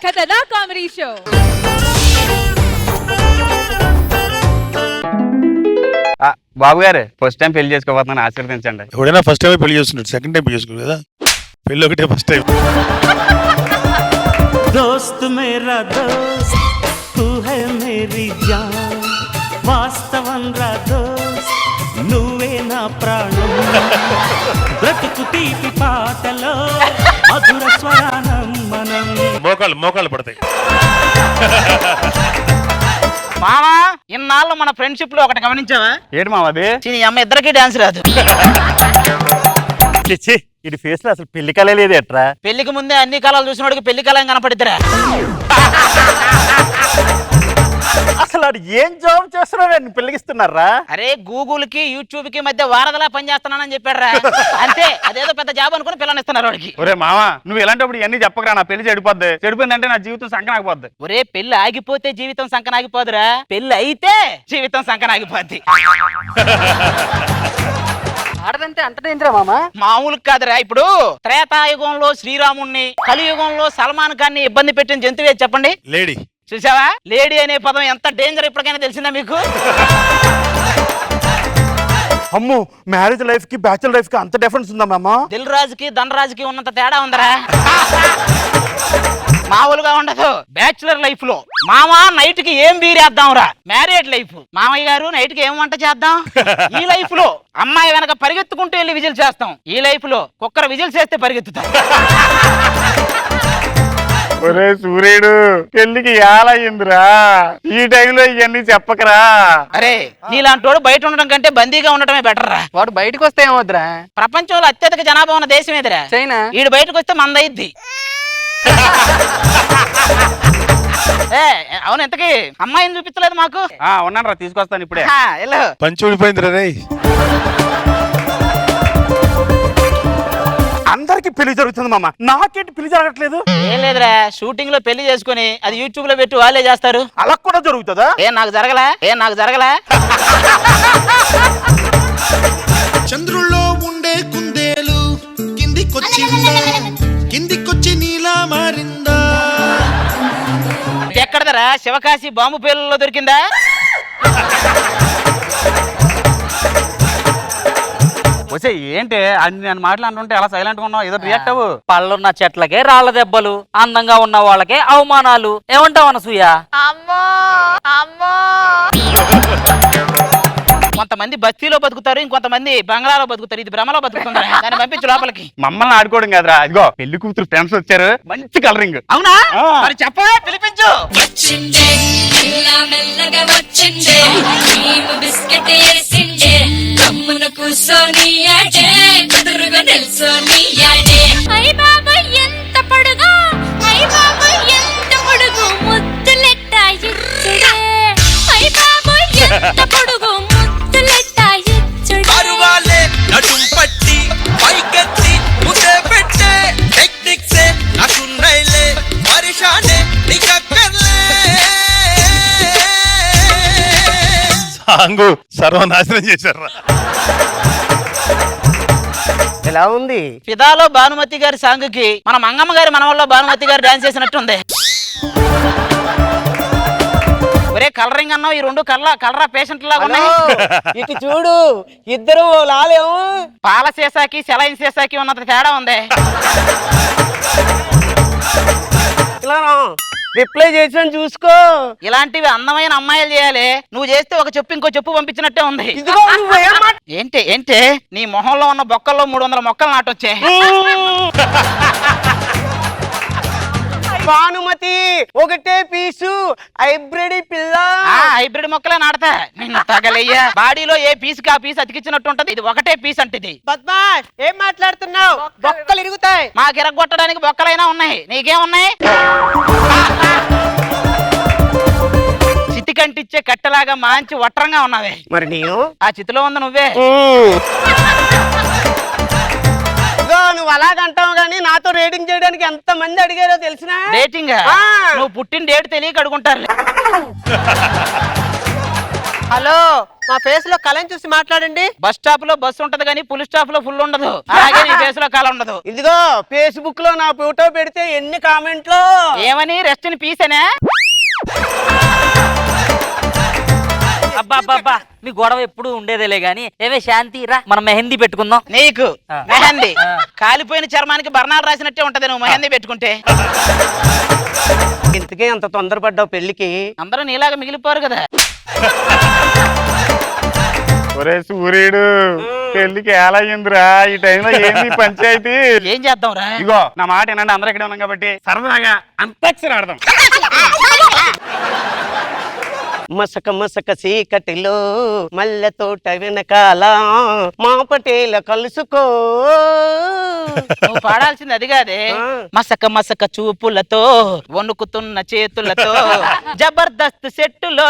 ఖతర్నాక్ comedy show. బాబు గారు first time పెళ్లి చేసుకోబోతున్నాను, ఆశీర్వదించండి. ఎవడైనా ఫస్ట్ టైం పెళ్లి చేస్తున్నాడు, సెకండ్ టైం పెళ్లి చేసుకోలేదు కదా. పెళ్లి ఒకటే ఫస్ట్ టైం. దోస్త్ మేరా దోస్త్ తూ హై మేరీ జాన్, వాస్తవం రా దోస్త్ నువ్వే నా ప్రాణం, బ్రతుకు తీపి పాటలో మధుర స్వరానం మనం. మోకాళ్ళు పడతాయి. మామా ఇన్నాళ్ళు మన ఫ్రెండ్షిప్ లో ఒకటి గమనించావా? ఏంటి మామ అది? ఈ అమ్మ ఇద్దరికి డాన్స్ రాదు. చిచ్చి, ఇది ఫేస్ లో అసలు పెళ్లి కలే లేదు ఎట్రా. పెళ్లికి ముందే అన్ని కళలు చూసినోడికి పెళ్లి కళ కనపడిద్దిరా. అసలు అది ఏం జాబ్ చేస్తున్నాడు పెళ్లిగిస్తున్నారా? అరే గూగుల్ కి యూట్యూబ్ కి మధ్య వారధలా పనిచేస్తున్నానని చెప్పాడురా. అంతే, అదేదో పెద్ద జాబ్ అనుకుని పిల్లనిస్తున్నారు వాడికి. ఒరే మామ, నువ్వు ఎలాంటప్పుడు ఇవన్నీ చెప్పకరా, నా పెళ్లి చెడిపోద్ది. చెడిపోయిందంటే నా జీవితం సంకనాగిపోద్ది. ఒరే పెళ్లి ఆగిపోతే జీవితం సంకనాగిపోదురా, పెళ్లి అయితే జీవితం సంకనాగిపోద్ది. ఆడదంటే అంత డేంజరా మామా? మామూలు కాదురా. ఇప్పుడు త్రేతాయుగంలో శ్రీరాముణ్ణి, కలియుగంలో సల్మాన్ ఖాన్ ని ఇబ్బంది పెట్టిన జంతువే చెప్పండి. లేడీ. చూసావా, లేడీ అనే పదం ఎంత డేంజర్ ఇప్పటికైనా తెలిసిందా మీకు? అమ్మో, మ్యారేజ్ లైఫ్ కి బ్యాచులర్ లైఫ్ కి అంత డిఫరెన్స్ ఉందా మామ? దిల్ రాజుకి ధనరాజుకి ఉన్నంత తేడా ఉందరా. మామూలుగా ఉండదు. బ్యాచులర్ లైఫ్ లో మామా నైట్ కి ఏం బీరేద్దాంరా. మ్యారేడ్ లైఫ్ మామయ్య గారు నైట్ కి ఏం వంట చేద్దాం. ఈ లైఫ్ లో అమ్మాయి వెనక పరిగెత్తుకుంటూ వెళ్ళి విజిల్ చేస్తాం. ఈ లైఫ్ లో కుక్కర విజిల్ చేస్తే పరిగెత్తుతాం. ఒరే సూర్యుడు, పెళ్లికి ఏలయ్యిందిరా, ఈ టైంలో ఇవన్నీ చెప్పకరా. అరే నీలాంటి వాడు బయట ఉండడం కంటే బందీగా ఉండటమే బెటర్ రా. వాడు బయటకు వస్తే ఏమవుద్రా? ప్రపంచంలో అత్యధిక జనాభా ఉన్న దేశం ఎదురా చైనా. ఈడు బయటకు వస్తే మందయిద్ది. అవును, ఎంతకి అమ్మాయిని చూపించలేదు మాకు. ఉన్నాను రా, తీసుకొస్తాను ఇప్పుడే. పంచి ఊడిపోయిందిరా రే. అందరికి పెళ్లి జరుగుతుంది మామ, నాకేంటి పెళ్లి జరగట్లేదు? ఏం లేదురా, షూటింగ్ లో పెళ్లి చేసుకుని అది యూట్యూబ్ లో పెట్టి వాళ్ళే చేస్తారు. అలా కూడా జరుగుతుందా? నాకు జరగలా. చంద్రుల్లో ఉండే కుందేలు కిందికొచ్చి నీలా మారిందా? ఎక్కడదరా, శివకాశి బాంబు పేర్లలో దొరికిందా? వచ్చే ఏంటి అన్ని నేను మాట్లాడుతుంటే అలా సైలెంట్ గా ఉన్నావు, ఏదో రియాక్ట్ అవ్వు. పళ్ళున్న చెట్లకే రాళ్ల దెబ్బలు, అందంగా ఉన్న వాళ్ళకే అవమానాలు. ఏమంటావు అనసూయ? కొంతమంది బస్తీలో బతుకుతారు, ఇంకొంతమంది బంగ్లాలో బతుకుతారు. ఇది భ్రమలో బతుకుతుందా? దాన్ని పంపించు లోపలికి. మమ్మల్ని ఆడుకోవడం కాదురా, ఇదిగో పెళ్లి కూతురు ఫ్రెండ్స్ వచ్చారు, మంచి కలరింగ్. అవునా? మరి చెప్ప, పిలిపించు. సాంగు సర్వనాశనం చేశారు. ఎలా ఉంది? ఫిదాలో భానుమతి గారి సాంగ్ కి మన మంగమ్మ గారి మనవల్లో భానుమతి గారు డాన్స్ చేసినట్టుంది. ఒరే కలరింగ్ అన్నావు, ఈ రెండు కలరా పేషెంట్ లాగా ఉన్నాయి. ఇటు చూడు, ఇద్దరు లాలేము. పాల సీసాకి సెలైన్ సీసాకి ఉన్నంత తేడా ఉంది. ఇలా రిప్లై చేసాను చూసుకో. ఇలాంటివి అందమైన అమ్మాయిలు చేయాలి. నువ్వు చేస్తే ఒక చెప్పు ఇంకో చెప్పు పంపించినట్టే ఉంది. ఏంటే నీ మొహంలో ఉన్న బొక్కల్లో 300 మొక్కలు నాటొచ్చే. భానుమతి ఒకటే పీసు హైబ్రిడ్ పిల్ల. హైబ్రిడ్ మొక్కలే నాడతా. నిన్ను తగలయ్యా. బాడీలో ఏ పీసుకి ఆ పీసు అతికిచ్చినట్టు ఉంటది. ఇది ఒకటే పీస్ అంటే. బద్మాష్, ఏం మాట్లాడుతున్నావు? బొక్కలు ఇరుగుతాయి. మాకు ఇరగొట్టడానికి బొక్కలైనా ఉన్నాయి, నీకేమున్నాయి? చితి కంటిచ్చే కట్టెలాగా మంచి వట్రంగా ఉన్నావే. మరి నేను ఆ చితిలో ఉంది నువ్వే. నువ్వు అలాగంటావు గానీ నాతో రేటింగ్ చేయడానికి ఎంత మంది అడిగారో తెలిసినా? డేటింగ్? నువ్వు పుట్టిన డేట్ తెలియక అడుగుంటారు. హలో, మా ఫేస్ లో కళని చూసి మాట్లాడండి. బస్ స్టాప్ లో బస్సు ఉంటది కానీ పులి స్టాప్ లో ఫుల్ ఉండదు. అలాగే నీ ఫేస్ లో కళ ఉండదు. ఇదిగో ఫేస్బుక్ లో నా ఫోటో పెడితే ఎన్ని కామెంట్లు. ఏమని రెస్ట్ ఇన్ పీస్ అనే? అబ్బా అబ్బా అబ్బా, మీ గొడవ ఎప్పుడు ఉండేదేలే గాని ఏవే శాంతి రా మనం మెహందీ పెట్టుకుందాం. నీకు మెహందీ కాలిపోయిన చర్మానికి బర్ణాలు రాసినట్టే ఉంటది నువ్వు మెహందీ పెట్టుకుంటే. ఇంతకే అంత తొందరపడ్డావు పెళ్లికి? అందరూ నీలాగా మిగిలిపోరు కదా. ఒరే సూర్యుడు, పెళ్లికి ఎలా అయ్యిందిరా ఈ టైంలో? ఏంది పంచాయతీ? ఏం చేద్దాం రా? ఇగో నా మాట ఏంటంటే అందరూ ఇక్కడే ఉన్నాం కాబట్టి సరదాగా అంతాక్షరి ఆడదాం. మసక మసక చీకటిలో మల్లె తోట వెనకాల మా పటేల కలుసుకో. నువ్వు పాడాల్సింది అది కాదే. మసక మసక చూపులతో వణుకుతున్న చేతులతో జబర్దస్త్ సెట్టులో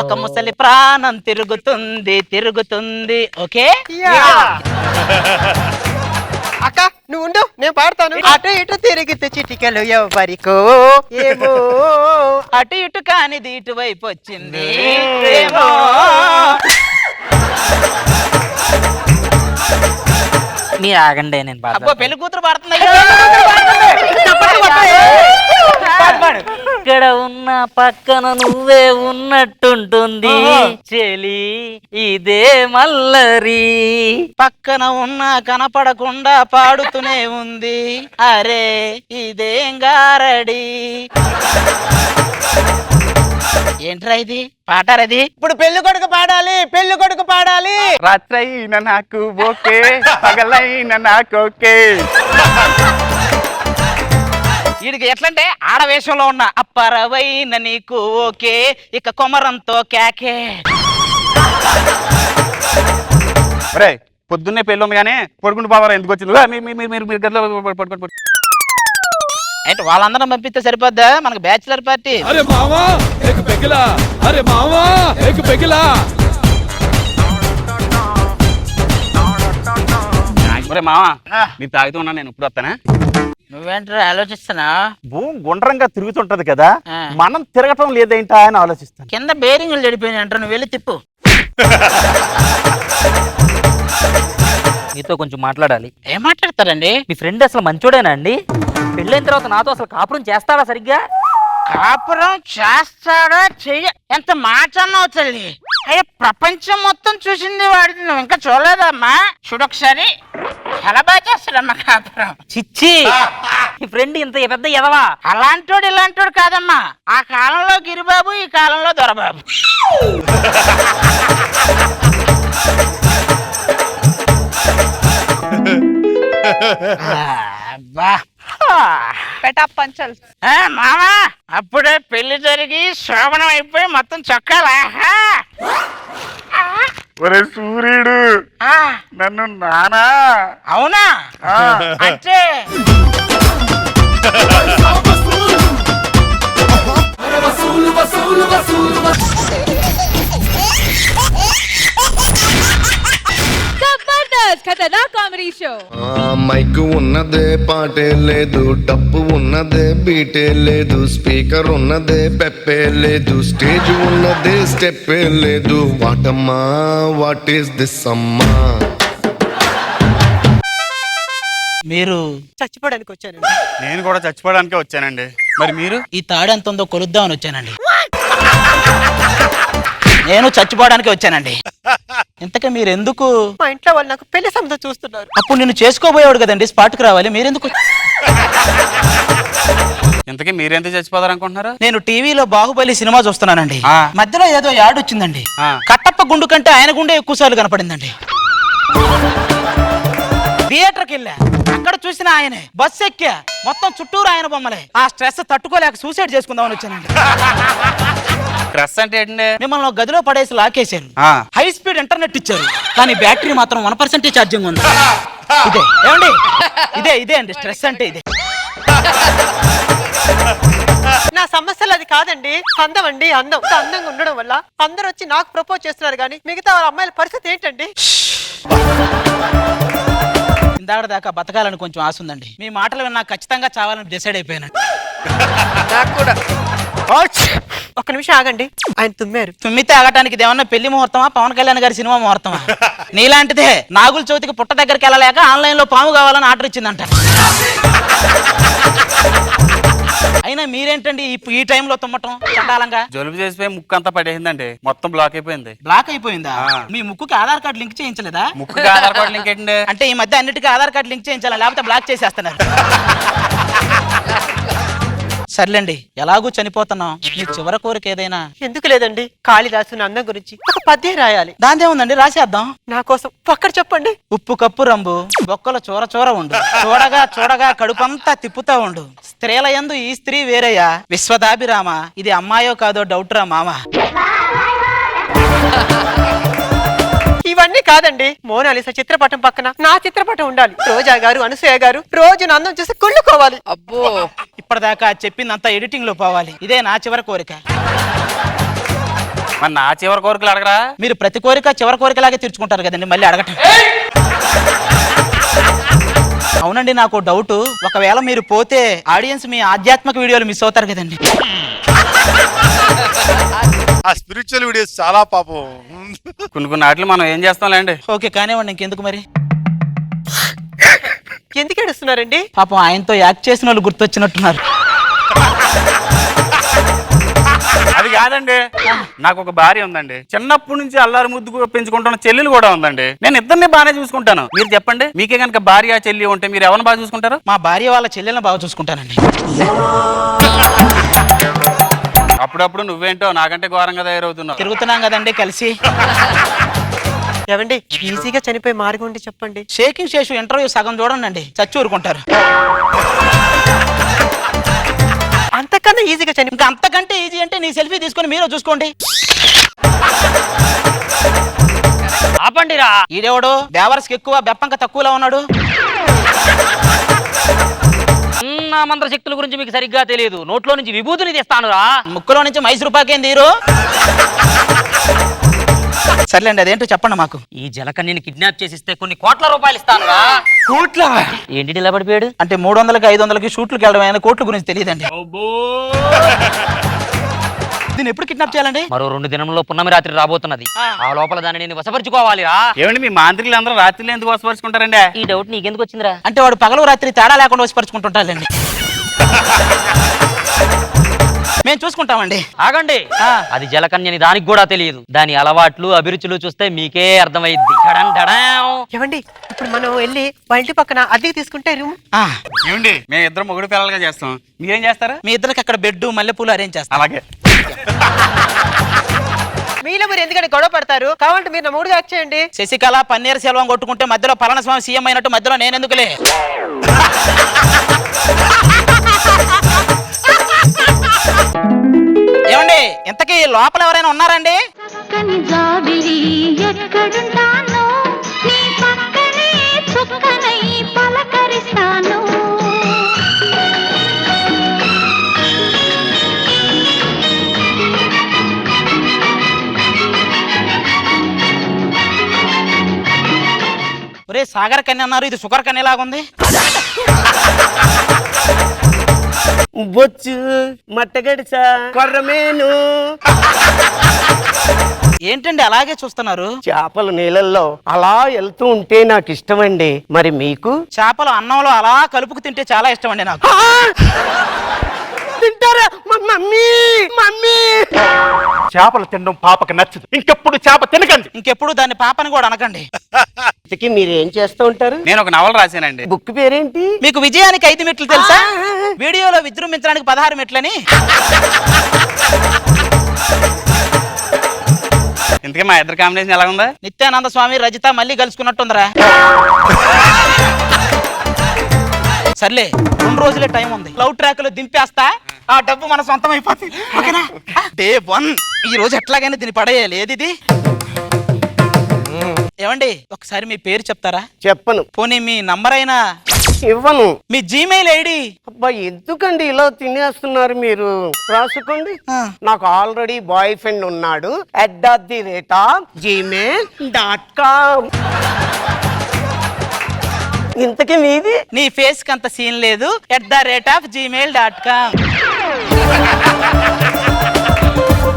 ఒక ముసలి ప్రాణం తిరుగుతుంది తిరుగుతుంది. ఓకే అక్క నువ్వు ఉండు, నేను పాడతాను. అటు ఇటు తిరిగితే చిటికలు ఎవరికో ఏమో, అటు ఇటు కానిది ఇటువైపు వచ్చింది ఏమో. మీరు ఆగండి, నేను అబ్బో పెళ్లి కూతురు పాడుతుంది. ఇక్కడ ఉన్న పక్కన నువ్వే ఉన్నట్టుంటుంది చెలి ఇదే మల్లరి. పక్కన ఉన్న కనపడకుండా పాడుతూనే ఉంది అరే ఇదేం గారడి. ఏంట్రా ఇది పాటారది? ఇప్పుడు పెళ్లి కొడుకు పాడాలి, పెళ్లి కొడుకు పాడాలి. రాత్రైన నాకు ఓకే, పగలైన నాకు ఓకే. వీడికి ఎట్లంటే ఆడవేషంలో ఉన్న అప్పరవైన నీకు ఓకే, ఇక కొమరంతో కేకే. ఒరే పొద్దున్నే పెళ్ళి ఉంది కానీ పడుకుంటూ పోవారా? ఎందుకు వచ్చింది? మీరు గదిలో పడుకోండి. అంటే వాళ్ళందరం పంపిస్తే సరిపోద్దా? మనకు బ్యాచిలర్ పార్టీ. अरे मामा एक पेगला, अरे मामा एक पेगला. ఒరే మావా, మీరు తాగుతూ ఉన్నా, నేను ఇప్పుడు వస్తానా? నువ్వేంట్రా ఆలోచిస్తున్నా? భూమి గుండ్రంగా తిరుగుతుంటది కదా, ఆ. మనం తిరగటం లేదేంటా అని ఆలోచిస్తాను. కింద బేరింగ్లు చెడిపోయినాయి అంటారు, నువ్వు వెళ్ళి తిప్పు. మీతో కొంచెం మాట్లాడాలి. ఏం మాట్లాడతారండి? మీ ఫ్రెండ్ అసలు మంచోడేనా అండి? పెళ్ళైన తర్వాత నాతో అసలు కాపురం చేస్తాడా సరిగ్గా? కాపురం చేస్తాడా చెయ్య? ఎంత మాట అన్నావు తల్లి. అయ్యా ప్రపంచం మొత్తం చూసింది వాడిని, నువ్వు ఇంకా చూడలేదమ్మా? చూడొకసారి చాలా బాగా చేస్తాడమ్మా కాపురం. చిచ్చి, మీ ఫ్రెండ్ ఇంత పెద్ద ఎదవా? అలాంటోడు ఇలాంటోడు కాదమ్మా. ఆ కాలంలో గిరిబాబు, ఈ కాలంలో దొరబాబు. అబ్బా పెటాపంచల్ మామా, అప్పుడే పెళ్లి జరిగి శోభనం అయిపోయి మొత్తం చొక్కాలా? ఒరే సూర్యుడు, నన్ను నానా. అవునా? అంటే జబర్దస్త్ ఖతర్నాక్ కామెడీ షో. మైక్ ఉన్నదే పాటే లేదు, డబ్బు ఉన్నదే బీటే లేదు, స్పీకర్ ఉన్నదే పెప్పే లేదు, స్టేజ్ ఉన్నదే స్టెప్పే లేదు. వాటమ్మా వాట్ ఈస్ దిస్ అమ్మా? మీరు చచ్చిపోవడానికి వచ్చాను. నేను కూడా చచ్చిపోవడానికే వచ్చానండి. మరి మీరు? ఈ తాడు ఎంత ఉందో కొలుద్దామని వచ్చానండి. నేను చచ్చిపోవడానికి వచ్చానండి. ఇంతకీ మీరు ఎందుకు? మా ఇంట్లో వాళ్ళు నాకు పెళ్లి సంబంధం చూస్తున్నారు. అప్పుడు నిన్ను చేసుకోబోయేవాడు కదండి, స్పాట్కి రావాలి. మీరెందుకు? ఇంతకీ మీరెంత చచ్చిపోతారు అనుకుంటున్నారు? నేను టీవీలో బాహుబలి సినిమా చూస్తున్నానండి. ఆ. మధ్యలో ఏదో యాడ్ వచ్చిందండి. ఆ. కట్టప్ప గుండు కంటే ఆయన గుండె ఎక్కువ సార్లు కనపడిందండి. థియేటర్కి వెళ్ళా, అక్కడ చూసిన ఆయనే. బస్సు ఎక్కా, మొత్తం చుట్టూరు ఆయన బొమ్మలే. ఆ స్ట్రెస్ తట్టుకోలేక సూసైడ్ చేసుకుందామని వచ్చానండి. క్రస్ అంటే ఏంటండి? మిమ్మల్ని ఒక గదిలో పడేసి లాకేశారు. ఆ. హై స్పీడ్ ఇంటర్నెట్ ఇచ్చారు, కానీ బ్యాటరీ మాత్రం 1% ఛార్జింగ్ ఉంది. ఇదే ఏమండి, ఇదే అండి స్ట్రెస్ అంటే. ఇదే నా సమస్యలు అది కాదండి, అందం అండి. అందం అందంగా ఉండడం వల్ల అందరూ వచ్చి నాకు ప్రపోజ్ చేస్తున్నారు, కానీ మిగతా వాళ్ళ అమ్మాయిల పరిస్థితి ఏంటండి? ఇందాక దాకా బతకాలని కొంచెం ఆశ ఉందండి. మీ మాటలు విన్నా ఖచ్చితంగా చావాలని డిసైడ్ అయిపోయానండి. నాకు కూడా ఒక్క నిమిషం ఆగండి, ఆయన తుమ్మారు. తుమ్మితే ఆగటానికి ఇదేమన్నా పెళ్లి ముహూర్తమా, పవన్ కళ్యాణ్ గారి సినిమా ముహూర్తమా? నీలాంటిదే నాగుల చవితికి పుట్ట దగ్గరికి వెళ్ళలేక ఆన్లైన్ లో పాము కావాలని ఆర్డర్ ఇచ్చిందంట. అయినా మీరేంటండి ఈ టైంలో తుమ్మటం చండాలంగా? జలుబు చేసిపోయి ముక్కు అంతా పడేసిందండి, మొత్తం బ్లాక్ అయిపోయింది. బ్లాక్ అయిపోయిందా? మీ ముక్కుకి ఆధార్ కార్డు లింక్ చేయించలేదా? ముక్కుకి ఆధార్ కార్డు లింక్ ఏంటండి? అంటే ఈ మధ్య అన్నిటికీ ఆధార్ కార్డు లింక్ చేయించాలి, లేకపోతే బ్లాక్ చేసేస్తున్నారు. సర్లేండి, ఎలాగూ చనిపోతున్నాం, మీ చివరి కోరిక ఏదైనా? ఎందుకు లేదండి, కాళిదాసుని అందం గురించి ఒక పద్యం రాయాలి. దాందే ఉందండి, రాసేద్దాం. నా కోసం ఒక్కటి చెప్పండి. ఉప్పు కప్పు రంబు బొక్కలు చూర చూర ఉండు, చూడగా చూడగా కడుపంతా తిప్పుతా ఉండు, స్త్రీల యందు ఈ స్త్రీ వేరయ్యా, విశ్వదాభిరామ ఇది అమ్మాయో కాదో డౌట్ రా మామ. ఇవన్నీ కాదండి, మోనాలిసా చిత్రపటం పక్కన నా చిత్రపటం ఉండాలి. రోజా గారు, అనసూయ గారు రోజు నా అందం చూసి కుళ్ళుకోవాలి. అబ్బో, ఇప్పటిదాకా చెప్పిందంతా ఎడిటింగ్ లో పోవాలి, ఇదే నా చివరి కోరిక. మరి నా చివరి కోరికలు అడగరా? మీరు ప్రతి కోరిక చివరి కోరికలాగే తీర్చుకుంటారు కదండి, మళ్ళీ అడగటం. అవునండి, నాకు డౌట్, ఒకవేళ మీరు పోతే ఆడియన్స్ మీ ఆధ్యాత్మిక వీడియోలు మిస్ అవుతారు కదండి. ఆ స్పిరిచువల్ వీడియోస్ చాలా పాపం. కొన్ని ఆటలు మనం ఏం చేస్తాంలేండి. ఓకే కానివ్వండి, ఇంకెందుకు మరి. ఎందుకు ఏడుస్తున్నారండి? పాపం ఆయనతో యాక్ట్ చేసిన వాళ్ళు గుర్తొచ్చినట్టున్నారు. అది కాదండి, నాకు ఒక భార్య ఉందండి, చిన్నప్పటి నుంచి అల్లారి ముద్దు పెంచుకుంటున్న చెల్లెలు కూడా ఉందండి. నేను ఇద్దరిని బాగానే చూసుకుంటాను. మీరు చెప్పండి, మీకే కనుక భార్య చెల్లి ఉంటే మీరు ఎవరిని బాగా చూసుకుంటారు? మా భార్య వాళ్ళ చెల్లెలను బాగా చూసుకుంటానండి. అప్పుడప్పుడు నువ్వేంటో నాకంటే ఘోరంగా తయారవుతున్నావు. తిరుగుతున్నాం కదండి కలిసి. ఏమండి, ఈజీగా చనిపోయే మార్గం ఉంటే చెప్పండి. షేకింగ్ శేషు ఇంటర్వ్యూ సగం చూడండి, చచ్చి ఊరుకుంటారు. అంతకన్నా ఈజీగా ఇంకా అంతకంటే ఈజీ అంటే నీ సెల్ఫీ తీసుకొని మీరు చూసుకోండి. ఆపండిరా. ఈడేవాడు బేవర్స్కి ఎక్కువ బెప్పంక తక్కువలో ఉన్నాడు. నా మంత్ర శక్తుల గురించి మీకు సరిగ్గా తెలియదు. నోట్లో నుంచి విభూతిని తీస్తానురా. ముక్కులో నుంచి మైసూరు పాకేం తీరు. సర్లేండి, అదేంటో చెప్పండి మాకు. ఈ జలకన్యని కిడ్నాప్ చేసిస్తే కొన్ని కోట్ల రూపాయలు ఇస్తానురా. కోట్ల? ఏంటి నిలబడిపోయాడు? అంటే 300కి 500కి షూట్లకు వెళ్ళడం, ఆయన కోట్ల గురించి తెలియదండి. దీన్ని ఎప్పుడు కిడ్నాప్ చేయాలండి? మరో 2 దినంలో పున్నమి రాత్రి రాబోతున్నది. ఆ లోపల దాన్ని నేను వశపరుచుకోవాలిరా. ఏమండి, మీ మాంత్రికులు అందరూ రాత్రిలో ఎందుకు వసపరుచుకుంటారండి? ఈ డౌట్ నీకెందుకు వచ్చిందిరా? అంటే వాడు పగలు రాత్రి తేడా లేకుండా వశపరుచుకుంటుంటాడండి. మేము చూసుకుంటామండి. ఆగండి, అది జలకన్యని దానికి కూడా తెలియదు. దాని అలవాట్లు అభిరుచులు చూస్తే మీకే అర్థమైద్ది. ఏమండి, ఇప్పుడు మనం వెళ్ళి వాళ్ళ ఇంటి పక్కన అద్దెకి తీసుకుంటే రూమ్. ఏమండి, మేము ఇద్దరు మొగుడు పిల్లలుగా చేస్తాం, మీరేం చేస్తారా? మీ ఇద్దరికి అక్కడ బెడ్ మల్లెపూలు అరేంజ్ చేస్తాం. అలాగే. మీలో మీరు ఎందుకంటే గొడవ పడతారు? కావాలంటే మీరు నా మూడుగా యాక్ట్ చేయండి. శశికళ పన్నీర్ సెల్వం కొట్టుకుంటే మధ్యలో పళనిస్వామి సీఎం అయినట్టు మధ్యలో నేను ఎందుకులే. ఏమండి, ఇంతకీ లోపల ఎవరైనా ఉన్నారండి? ఒరే సాగర్ కన్య అన్నారు, ఇది షుగర్ కన్య లాగుంది. బొచ్చు మట్టగడిచా కొర్రమేను. ఏంటండి అలాగే చూస్తున్నారు? చేపలు నీళ్ళల్లో అలా వెళ్తూ ఉంటే నాకు ఇష్టమండి. మరి మీకు? చేపలు అన్నంలో అలా కలుపుకు తింటే చాలా ఇష్టం అండి నాకు. తింటారా? మమ్మీ మమ్మీ, చేపలు తినడం పాపకి నచ్చదు, ఇంకెప్పుడు చేప తినకండి. ఇంకెప్పుడు దాన్ని పాపని కూడా అనకండి. ఇంతకీ మీరు ఏం చేస్తూ ఉంటారు? నేను ఒక నవల రాశానండి. బుక్ పేరేంటి? మీకు విజయానికి 5 మెట్లు తెలుసా? వీడియోలో విజృంభించడానికి 16 మెట్లని. ఇంతకీ మా ఇద్దరు కాంబినేషన్ ఎలా ఉందా? నిత్యానంద స్వామి రజిత మళ్ళీ కలుసుకున్నట్టుందిరా. సర్లే, 2 రోజులే టైం ఉంది. లవ్ ట్రాక్ లో దింపేస్తా, ఆ డబ్బు మన సొంతం అయిపోతుంది. ఓకేనా? డే 1 ఈ రోజు ఎట్లాగైనా దీన్ని పడేయాలి. ఏది? ఏమండి, ఒకసారి మీ పేరు చెప్తారా? చెప్పను. పోనీ మీ నంబర్ అయినా? ఇవ్వను. మీ జీమెయిల్ ఐడి? అబ్బా, ఎందుకండి ఇలా తినేస్తున్నారు మీరు? రాసుకోండి. నాకు ఆల్రెడీ బాయ్ ఫ్రెండ్ ఉన్నాడు. @gmail.com. ఇంతకీ మీది? నీ ఫేస్ కి అంత సీన్ లేదు. @gmail.com.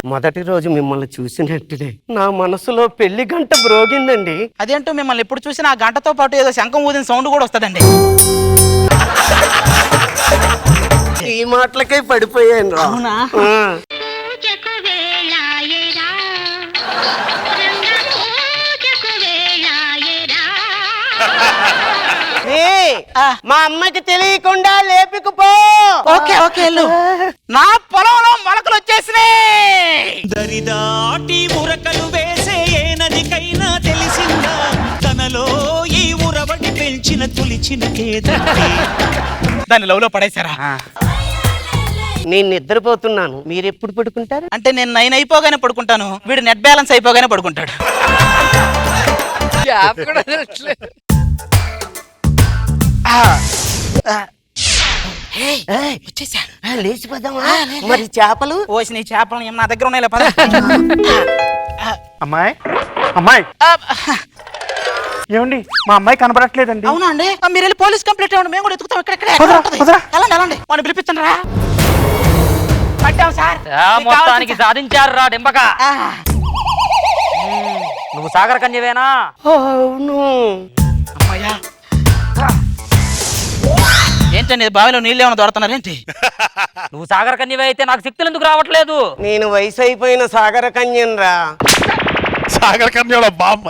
మొదటి రోజు మిమ్మల్ని చూసినట్టునే నా మనసులో పెళ్లి గంట మ్రోగిందండి. అదేంటో మిమ్మల్ని ఎప్పుడు చూసినా ఆ గంటతో పాటు ఏదో శంఖం ఊదిన సౌండ్ కూడా వస్తుందండి. ఈ మాటలకే పడిపోయాను రా. అవునా? మా అమ్మకి తెలియకుండా లేపుకుపో. ఓకే ఓకే వెళ్ళు. నా పొలంలో మొలకలు వచ్చేసినాయి. దరిదాటి ఉరకలు వేసే ఏ నదికైనా తెలిసిందా తనలో ఈ ఉరవడి పెంచిన తులిచిన కేదండి. దాన్ని లవ్ లో పడేశారా? నేను నిద్రపోతున్నాను, మీరెప్పుడు పడుకుంటారు? అంటే నేను 9 అయిపోగానే పడుకుంటాను, వీడు నెట్ బ్యాలెన్స్ అయిపోగానే పడుకుంటాడు. వచ్చేసా. లేచిపోదామా? మరి చేపలు ఓసి నీ చేపలు నా దగ్గర ఉన్నాయి. పద. అమ్మాయి అమ్మాయి ఏమండి మా అమ్మాయి కనబడట్లేదండి. అవునా అండి? మీరు వెళ్ళి పోలీస్ కంప్లైంట్ ఇవ్వండి, మేము కూడా ఎత్తుకుతాం. ఇక్కడ వెళ్ళండి వాడిని పిలిపించండి రా. పట్టాం సార్. మొత్తానికి సాధించారు రా డెంబక. నువ్వు సాగర కన్యవేనా? అవును. అమ్మయ్యా. ఏంటండి బావిలో నీళ్ళు ఏమైనా దొరుకుతున్నారు ఏంటి? నువ్వు సాగర కన్యవే అయితే నాకు శక్తులు ఎందుకు రావట్లేదు? నేను వయసు అయిపోయిన సాగర కన్యన్రా. సాగర కన్యల బామ్మ.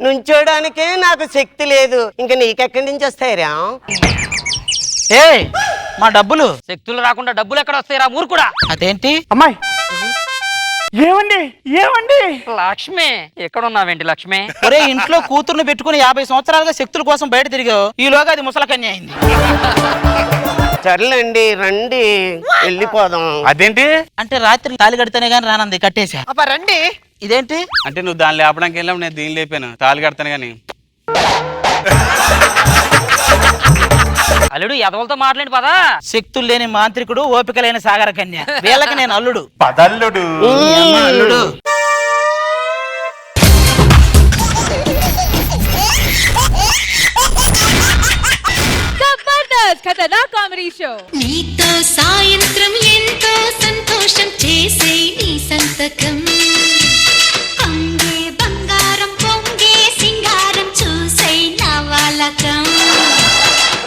నుంచోడానికే నాకు శక్తి లేదు, ఇంకా నీకెక్కడి నుంచి వస్తాయిరా? ఏ మా డబ్బులు. శక్తులు రాకుండా డబ్బులు ఎక్కడ వస్తాయిరా మూర్ఖుడా? అదేంటి? అమ్మాయి ఏమండి ఏమండి లక్ష్మి ఎక్కడున్నావేంటి లక్ష్మి? ఒరే ఇంట్లో కూతుర్ని పెట్టుకుని 50 సంవత్సరాలుగా శక్తుల కోసం బయట తిరిగావు, ఈలోగా అది ముసలకన్య అయింది. సర్లేండి రండి వెళ్ళిపోదాం. అదేంటి? అంటే రాత్రి తాళి కడితేనే గానీ రానంది, కట్టేశా. అబ్బా రండి. ఇదేంటి? అంటే నువ్వు దాన్ని లేపడానికి వెళ్ళావు, నేను దీన్ని లేపాను, తాళి కడతాను కానీ. అల్లుడు ఎదవలతో మాట్లాడి పదా. శక్తులు లేని మాంత్రికుడు, ఓపిక లేని సాగర కన్య, వీళ్ళకి నేను అల్లుడు. పదల్లుడు. అల్లుడు. ఖతర్నాక్ కామెడీ షో. నీతో సాయంత్రం ఎంతో సంతోషం చేసే నీ సంతకం, పొంగే బంగారం పొంగే సింగారం చూసే నవలకం.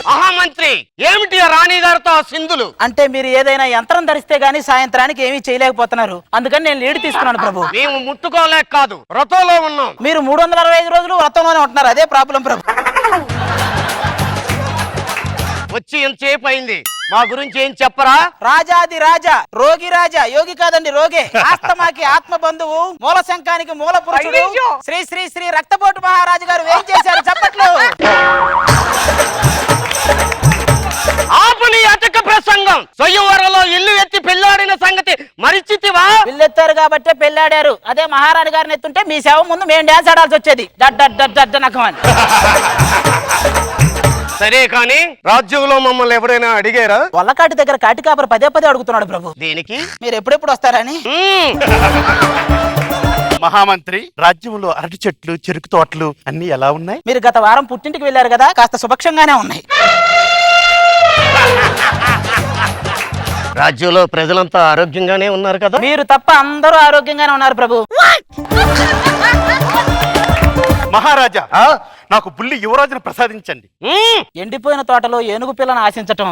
మహామంత్రి ఏమిటి రాణి గారితో సింధులు? అంటే మీరు ఏదైనా యంత్రం ధరిస్తే గానీ సాయంత్రానికి ఏమీ చేయలేకపోతున్నారు, అందుకని నేను లీడ్ తీసుకున్నాను ప్రభు. మేము ముట్టుకోలేక కాదు, వ్రతంలో ఉన్నాం. మీరు 365 రోజులు వ్రతంలోనే ఉంటున్నారు, అదే ప్రాబ్లం ప్రభు. వచ్చి ఎంతసేపు అయింది, మా గురించి ఏం చెప్పరా? రాజాది రాజా, రోగి రాజా, యోగి కాదండి రోగే, ఆస్తమాకి ఆత్మ బంధువు, మూల శంఖానికి మూల పురుషుడు, శ్రీ శ్రీ శ్రీ రక్తపోటు మహారాజు గారు ఏం చేశారు చెప్పట్లు? ఆపుని అటక ప్రసంగం. స్వయంవరంలో ఇల్లు ఎత్తి పెళ్లాడిన సంగతి మరిచితివా? పిల్లెత్తారు కాబట్టే పెళ్ళాడారు, అదే మహారాణి గారిని ఎత్తుంటే మీ సేవ ముందు మేము డాన్స్ ఆడాల్సి వచ్చేది. నకమని. సరే కానీ రాజ్యంలో మమ్మల్ని ఎవరైనా అడిగారా? వల్లకాటి దగ్గర కాటి కాపరి పదే పదే అడుగుతున్నాడు ప్రభు. దేనికి? మీరు ఎప్పుడెప్పుడు వస్తారని. మహామంత్రి రాజ్యంలో అరటి చెట్లు, చెరుకు తోటలు అన్ని ఎలా ఉన్నాయి? మీరు గత వారం పుట్టింటికి వెళ్ళారు కదా, కాస్త సుభక్షంగానే ఉన్నాయి. రాజ్యంలో ప్రజలంతా ఆరోగ్యంగానే ఉన్నారు కదా? మీరు తప్ప అందరూ ఆరోగ్యంగానే ఉన్నారు ప్రభు. మహారాజా నాకు బుల్లి యువరాజును ప్రసాదించండి. ఎండిపోయిన తోటలో ఏనుగు పిల్లను ఆశించటం.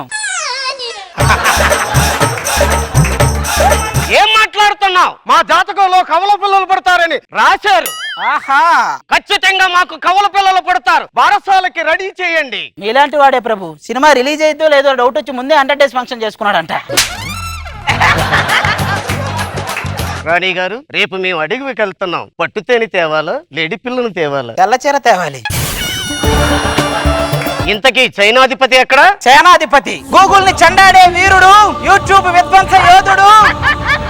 ఏం మాట్లాడుతున్నావు? మా జాతకంలో కవల పిల్లలు పడతారని రాశారు. ఆహా, ఖచ్చితంగా మాకు కవల పిల్లలు పడతారు, బారసాలకి రెడీ చేయండి. మీలాంటి వాడే ప్రభు. సినిమా రిలీజ్ అయిద్దో లేదో డౌట్ వచ్చి ముందే 100 days ఫంక్షన్ చేసుకున్నాడంట. రాణి గారు రేపు మేము అడవికి వెళ్తున్నాం, పట్టుతేని తేవాలా లేడి పిల్లను తేవాలా? తెల్లచీర తేవాలి. ఇంతకీ చైనాధిపతి ఎక్కడ? సేనాధిపతి, గూగుల్ ని చెండాడే వీరుడు, యూట్యూబ్ విధ్వంస యోధుడు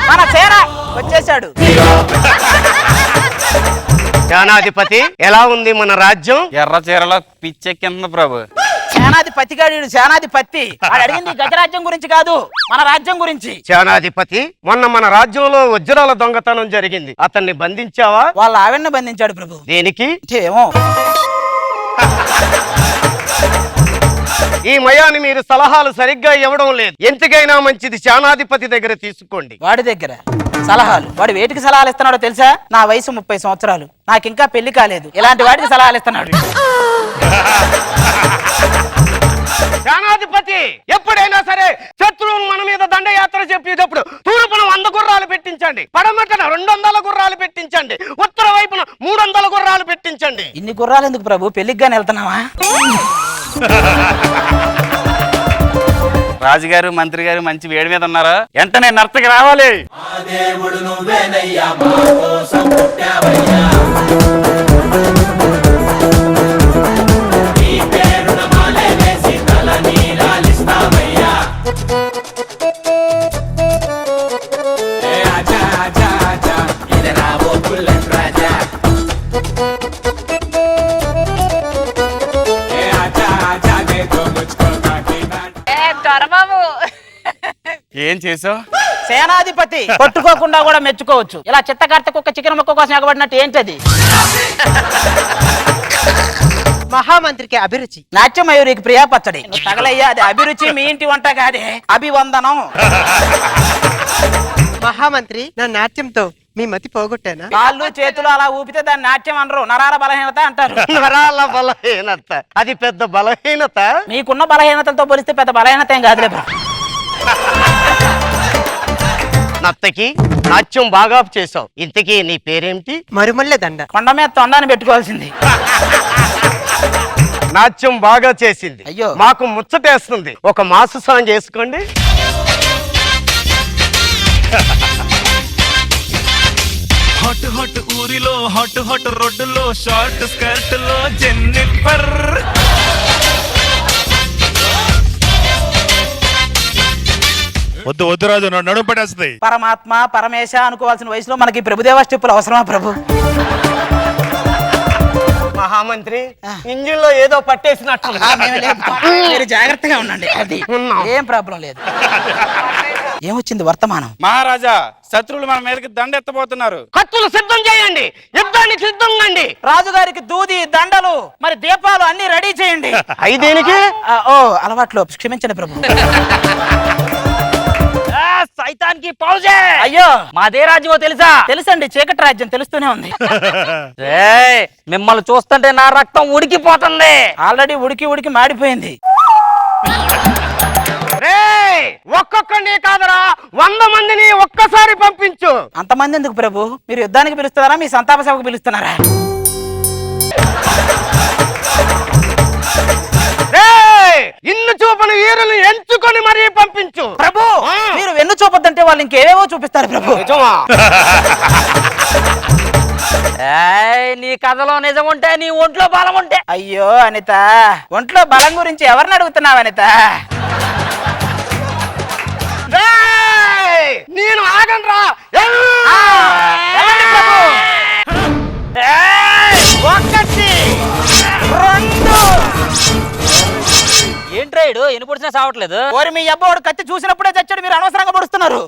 మన సేన వచ్చేసాడు. సేనాధిపతి ఎలా ఉంది మన రాజ్యం? ఎర్ర చీరలో పిచ్చెక్కింది ప్రభు. సేనాధిపతి గాడు సేనాధిపతి. వాడు అడిగింది గజరాజ్యం గురించి కాదు, మన రాజ్యం గురించి. సేనాధిపతి మొన్న మన రాజ్యంలో వజ్రాల దొంగతనం జరిగింది, అతన్ని బంధించావా? వాళ్ళ ఆవిడని బంధించాడు ప్రభు. దేనికి? ఏమో. ఈ మయాన్ని మీరు సలహాలు సరిగ్గా ఇవ్వడం లేదు. ఎంతకైనా మంచిది సేనాధిపతి దగ్గర తీసుకోండి. వాడి దగ్గర సలహాలు? వాడు వేటికి సలహాలు ఇస్తున్నాడో తెలుసా? నా వయసు 30 సంవత్సరాలు, నాకు ఇంకా పెళ్లి కాలేదు, ఇలాంటి వాడికి సలహాలు ఇస్తున్నాడు. సేనాధిపతి ఎప్పుడైనా సరే శత్రువులు మన మీద దండయాత్ర చెప్పేటప్పుడు తూర్పున 100 గుర్రాలు పెట్టించండి, పడమటన 200 గుర్రాలు పెట్టించండి, ఉత్తర వైపున 300 గుర్రాలు పెట్టించండి. ఇన్ని గుర్రాలు ఎందుకు ప్రభు? పెళ్లికి గాని వెళ్తున్నావా? రాజుగారు మంత్రి గారు మంచి వేడి మీద ఉన్నారా? వెంటనే నర్తకి రావాలి. ఏం చేసావు? సేనాధిపతి కొట్టుకోకుండా కూడా మెచ్చుకోవచ్చు. ఇలా చిత్తకర్త కుక్క చికెన్ ముక్క కోసం ఎగబడినట్టు ఏంటది? మహామంత్రికి అభిరుచి. నాట్యమయూరికి ప్రియా పచ్చడి. నువ్వు తగలయ్యా, అది అభిరుచి మీ ఇంటి వంట కాదే, అభివందనం. మహామంత్రి, నా నాట్యంతో మీ మతి పోగొట్టానా? కాళ్ళు చేతులు అలా ఊపితే దాన్ని నాట్యం అనరు, నరాల బలహీనత అంటారు. నరాల బలహీనత అది పెద్ద బలహీనత? మీకున్న బలహీనతలతో పోలిస్తే పెద్ద బలహీనత ఏం కాదులే బ్రో. నత్తకి నాట్యం బాగా చేసావు. ఇంతకీ నీ పేరేమిటి? మరుమల్లె దండ. కొండ మీద తొండాన్ని పెట్టుకోవాల్సింది. నాట్యం బాగా చేసింది. అయ్యో, మాకు ముచ్చటేస్తుంది. ఒక మాసు సాంగ్ చేసుకోండి. హాట్ హాట్ ఊరిలో హాట్ హాట్ రోడ్డులో షార్ట్ స్కర్ట్ లో జెన్నిఫర్. వద్దు వద్దు రాజు, నడుము పడేస్తుంది. పరమాత్మ పరమేశ అనుకోవాల్సిన వయసులో మనకి ప్రభుదేవ స్టెప్పులు అవసరమా ప్రభు? మహామంత్రి, ఇంజిన్ లో ఏదో పట్టేసినట్టు. మీరు జాగ్రత్తగా ఉండండి, అది ఏం ప్రాబ్లం లేదు. ఏమొచ్చింది వర్తమానం? మహారాజా, శత్రువులు మన మీదకి దండ ఎత్తబోతున్నారు. కత్తులు సిద్ధం చేయండి, యుద్ధానికి సిద్ధం కండి. రాజుగారికి దూది దండలు మరి దీపాలు అన్ని రెడీ చేయండి. ఐదేనికి ఓ అలవాట్లో క్షమించండి ప్రభు. సైతానికి పౌజే. అయ్యో, మాదే రాజ్యమో తెలుసా? తెలుసండి, చీకటి రాజ్యం తెలుస్తూనే ఉంది. మిమ్మల్ని చూస్తుంటే నా రక్తం ఉడికిపోతుంది. ఆల్రెడీ ఉడికి ఉడికి మాడిపోయింది. ఒక్కొక్కడిని కాదరా, 100 మందిని ఒక్కసారి పంపించు. అంతమంది ఎందుకు ప్రభు? మీరు యుద్ధానికి పిలుస్తున్నారా, మీ సంతాప సభకు పిలుస్తున్నారా? ఇన్ను చూపని వీరులు ఎంచుకొని మరీ పంపించు ప్రభు. మీరు వెన్ను చూపొద్దంటే వాళ్ళు ఇంకేవేవో చూపిస్తారు ప్రభు. నీ కథలో నిజం ఉంటే, నీ ఒంట్లో బలం ఉంటే. అయ్యో అనిత, ఒంట్లో బలం గురించి ఎవరిని అడుగుతున్నావు అనిత? నేను ఆగండ్రా. ఒకటి రెండు. ఏంట్రాయుడు ఎన్ని పొడిచినా సావట్లేదు? ఓరి మీ అబ్బోడు కత్తి చూసినప్పుడే చచ్చాడు, మీరు అనవసరంగా పొడుస్తున్నారు.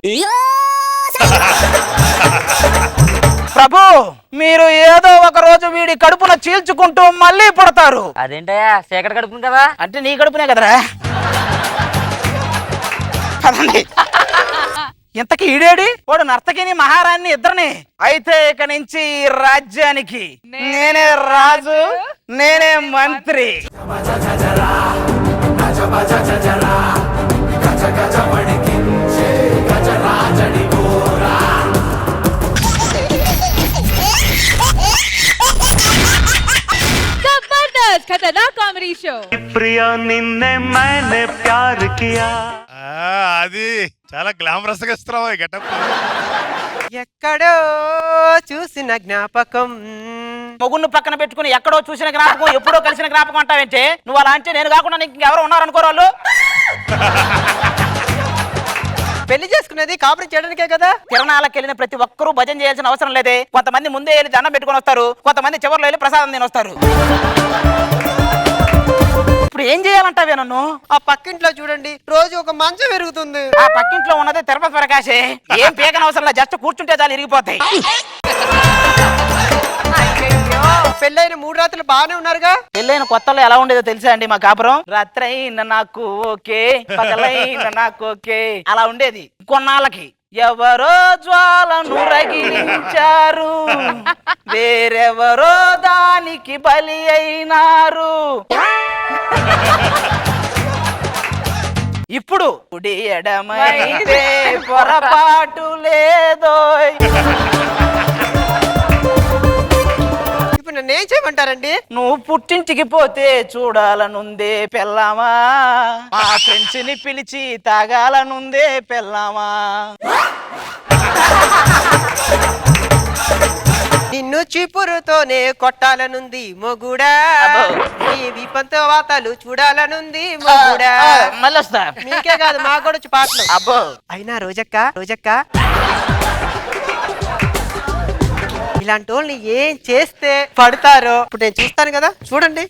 ప్రభు, మీరు ఏదో ఒక రోజు వీడి కడుపున చీల్చుకుంటూ మళ్ళీ పుడతారు. అదేంటయ్యా, చీకటి కడుపును కదా? అంటే నీ కడుపునే కదరా. కదండి. ఇంతకీ ఈడేడి? వాడు నర్తకిని మహారాణి ఇద్దరిని. అయితే ఇక నుంచి ఈ రాజ్యానికి నేనే రాజు, నేనే మంత్రి. जबरदस्त खतरनाक कॉमेडी शो. ప్రియా నిన్నే मैंने प्यार किया. అది చాలా గ్లామరస్ గా ఇస్తున్నావు గెటప్. ఎక్కడో చూసిన జ్ఞాపకం. మొగుళ్ళు పక్కన పెట్టుకుని ఎక్కడో చూసిన జ్ఞాపకం, ఎప్పుడో కలిసిన జ్ఞాపకం అంటావేంటే? నువ్వు అలా అంటే నేను కాకుండా నీకు ఎవరు ఉన్నారనుకోరు వాళ్ళు. పెళ్లి చేసుకునేది కాపురం చేయడానికే కదా. తిరణాలకు వెళ్ళిన ప్రతి ఒక్కరూ భజన చేయాల్సిన అవసరం లేదే. కొంతమంది ముందే వెళ్ళి దండం పెట్టుకుని వస్తారు, కొంతమంది చివరిలో వెళ్ళి ప్రసాదం తిని వస్తారు. ఇప్పుడు ఏం చేయాలంటావే నన్ను? ఆ పక్కింట్లో చూడండి, రోజు ఒక మంచం పెరుగుతుంది. ఆ పక్కింట్లో ఉన్నదే తిరుపతి ప్రకాశే. ఏం పీకన అవసరం లేదు, జస్ట్ కూర్చుంటే చాలు ఇరిగిపోతాయి. పెళ్ళైన 3 రాత్రులు బాగానే ఉన్నారుగా. పెళ్ళైన కొత్తలో ఎలా ఉండేదో తెలుసా అండి మా కాపురం? రాత్రైన నాకు ఓకే, పగలైన నాకు ఓకే, అలా ఉండేది. కొన్నాళ్ళకి ఎవరో జ్వాలను రగిలించారు, వేరెవరో దానికి బలి అయినారు. ఇప్పుడు కుడి ఎడమైతే పొరపాటు లేదోయ్. ఇప్పుడు నన్ను ఏం చేయమంటారండి? నువ్వు పుట్టింటికి పోతే చూడాలనుందే పెళ్ళామా, మా ఫ్రెండ్స్ ని పిలిచి తాగాలనుందే పెళ్ళామా. నిన్ను చీపురుతోనే కొట్టాలనుంది మొగుడా, నీ విపంతో వాతాలు చూడాలనుంది మొగుడా. మళ్ళీ వస్తా. మీకే కాదు మాకు కూడా వచ్చి పాటలు. అబ్బో అయినా రోజక్క ఇలాంటి వాళ్ళని ఏం చేస్తే పడతారో ఇప్పుడు నేను చూస్తాను కదా, చూడండి.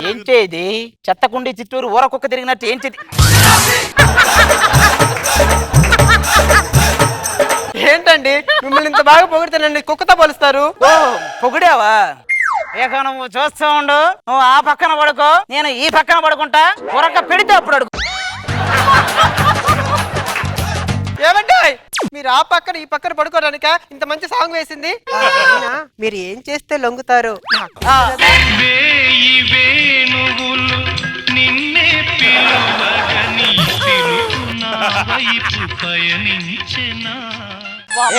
ఏంటేది? చెత్తకుండి చిత్తూరు ఊరకొక్క తిరిగినట్టు ఏంటిది? ఏంటండి మిమ్మల్ని ఇంత బాగా పొగిడితేనండి కుక్కతో పోలుస్తారు? ఓ పొగిడావా? ఇక నువ్వు చూస్తూ ఉండు. నువ్వు ఆ పక్కన పడుకో, నేను ఈ పక్కన పడుకుంటా. ఊరక పెడితే అప్పుడు అడుగు. ఏమంటే మీరు ఆ పక్కన ఈ పక్కన పడుకోవడానిక ఇంత మంచి సాంగ్ వేసింది? అయినా మీరు ఏం చేస్తే లొంగుతారు?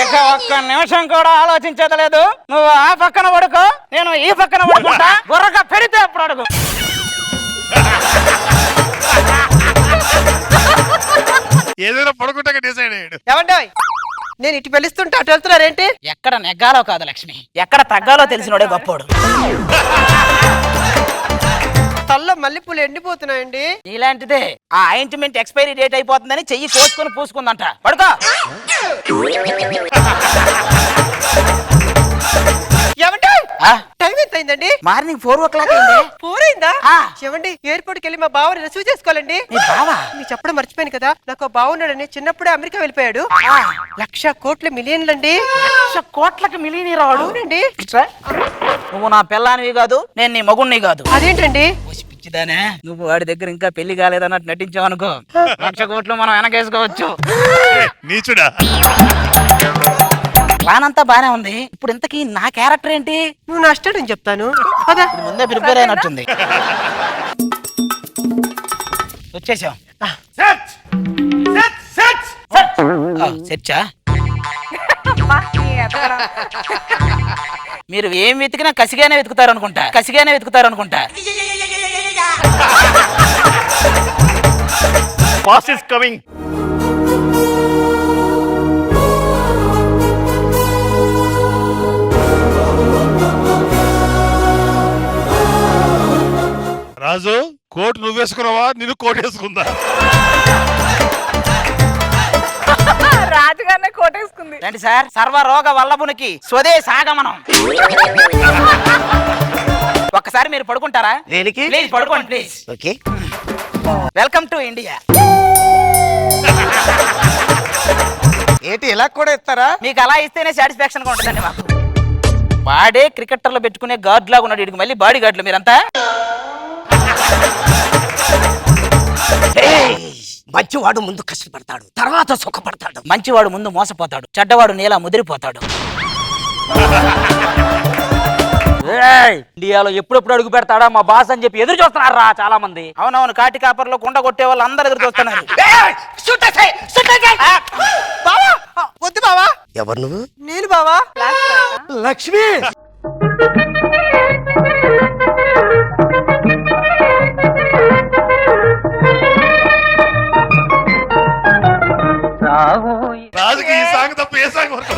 ఇక ఒక్క నిమిషం కూడా ఆలోచించలేదు. నువ్వు ఆ పక్కన పడుకో, నేను ఈ పక్కన పడుకుంటా. ఊరక పెడితే అప్పుడు అడుగు. ఏదైనా పడుకుంటాక డిసైడ్ అయ్యాడు. ఏమంటే నేను ఇటు పిలుస్తుంటే అటు వెళ్తున్నారేంటి? ఎక్కడ నెగ్గాలో కాదు లక్ష్మి, ఎక్కడ తగ్గాలో తెలిసినోడే గొప్పోడు. తల్లో మల్లెపూలు ఎండిపోతున్నాయండి. ఇలాంటిదే ఆ ఆయింట్మెంట్ ఎక్స్పైరీ డేట్ అయిపోతుందని చెయ్యి కోసుకొని పూసుకుందంట. పడుకో. ఏమంటే టైం ఎంత అయిందండి? మార్నింగ్ 4 o'clock అయింది. 4 అయిందా? ఏమండి ఎయిర్పోర్ట్ కి వెళ్ళి మా బావని రిసీవ్ చేసుకోవాలండి. మీకు చెప్పడం మర్చిపోయాను కదా, నాకు బావున్నాడని చిన్నప్పుడే అమెరికా వెళ్ళిపోయాడు. 1,00,000 కోట్ల మిలియన్లండి. 1,00,000 కోట్లకి మిలియనీర్ రావాడు. అవునండి. నువ్వు నా పిల్లానివి కాదు, నేను నీ మగుణ్ణి కాదు. అదేంటండి? పిచ్చిదానే, నువ్వు వాడి దగ్గర ఇంకా పెళ్లి కాలేదన్నట్టు నటించావు అనుకో, 1,00,000 కోట్లు మనం వెనకేసుకోవచ్చు. నీచుడా. ప్లాన్ అంతా బానే ఉంది. ఇప్పుడు ఇంతకీ నా క్యారెక్టర్ ఏంటి? నువ్వు నా అస్టెంట్ చెప్తాను. ముందే ప్రిపేర్ అయినట్టుంది. వచ్చేసాం. సెర్చా? మీరు ఏం వెతికినా కసిగానే వెతుకుతారు అనుకుంటా. Boss is coming. Raju coat నువ్వేసుకున్నావా, నిన్ను కోట్ వేసుకుందా? రాజుగారినే కోటేసుకుంది. రండి సార్, సర్వరోగ వల్లభునికి స్వదేశాగమనం. ఒక్కసారి మీరు పడుకుంటారా? దేనికి? ప్లీజ్ పడుకోండి please. Okay. Welcome to India. ఏంటి ఇలా కూడా ఇస్తారా? మీకు అలా ఇస్తేనే సాటిస్ఫాక్షన్ గా ఉంటుందండి మాకు. వాడే క్రికెటర్లో పెట్టుకునే గార్డ్ లాగా ఉన్నాడు. ఇడికి మళ్ళీ బాడీ గార్డులు మీరంతా. మంచివాడు ముందు కష్టపడతాడు, తర్వాత సుఖపడతాడు. మంచివాడు ముందు మోసపోతాడు, చెడ్డవాడు నేల ముదిరిపోతాడు. ఇండియాలో ఎప్పుడెప్పుడు అడుగు పెడతాడా మా బాస్ అని చెప్పి ఎదురు చూస్తున్నారా చాలా మంది. అవునవును, కాటి కాపర్లో కుండ కొట్టే వాళ్ళు అందరు ఎదురు చూస్తున్నారు. వద్దు బావా. ఎవరు నువ్వు? నేను బావా. లక్ష్మి. రాజుకి ఈ సాంగ్ తప్ప ఏ సాంగ్ వర్క్?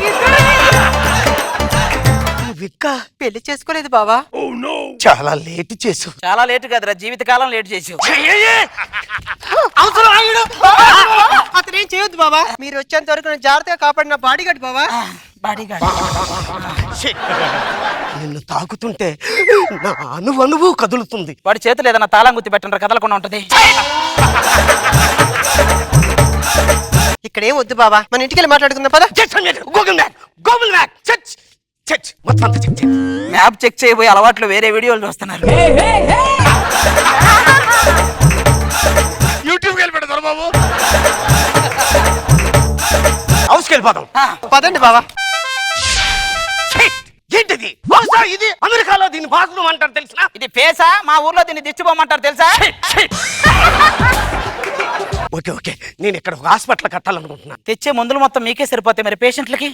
పెళ్లి చేసుకోలేదు బావా. చాలా లేట్ చేసు. చాలా లేట్ కదరా, జీవితకాలం లేట్ చేసావు. అతను ఏం చేయొద్దు బావా. మీరు వచ్చేంత వరకు జాగ్రత్తగా కాపాడిన బాడీ గార్డ్ బావా. బాడీగార్డ్. Shit. నిన్ను తాకుతుంటే నా అణువణువు కదులుతుంది. వాడి చేతులు ఏదైనా తాళం గుర్తి పెట్టండి, కదలకుండా ఉంటది. ఇక్కడేం వద్దు బావా, మన ఇంటికి వెళ్ళి మాట్లాడుకుందాం పద. గూగుల్ మ్యాప్ చెక్ మొత్తం అంతా చెక్. మ్యాప్ చెక్ చేయబోయే అలవాట్లు వేరే వీడియోలు చూస్తున్నారు. యూట్యూబ్కి వెళ్ళి పెడతారు బాబు. హౌస్కి వెళ్ళిపోదాం. పదండి బావా. ఏంటిది? బహుశా ఇది అమెరికాలో దీన్ని బాత్రూమ్ అంటారు తెలిసిన. ఇది ఫేసా? మా ఊర్లో దీన్ని దిష్టిపోమంటారు తెలుసా? ఓకే నేను ఇక్కడ ఒక హాస్పిటల్ కట్టాలనుకుంటున్నాను. తెచ్చే మందులు మొత్తం మీకే సరిపోతాయి మరి పేషెంట్లకి.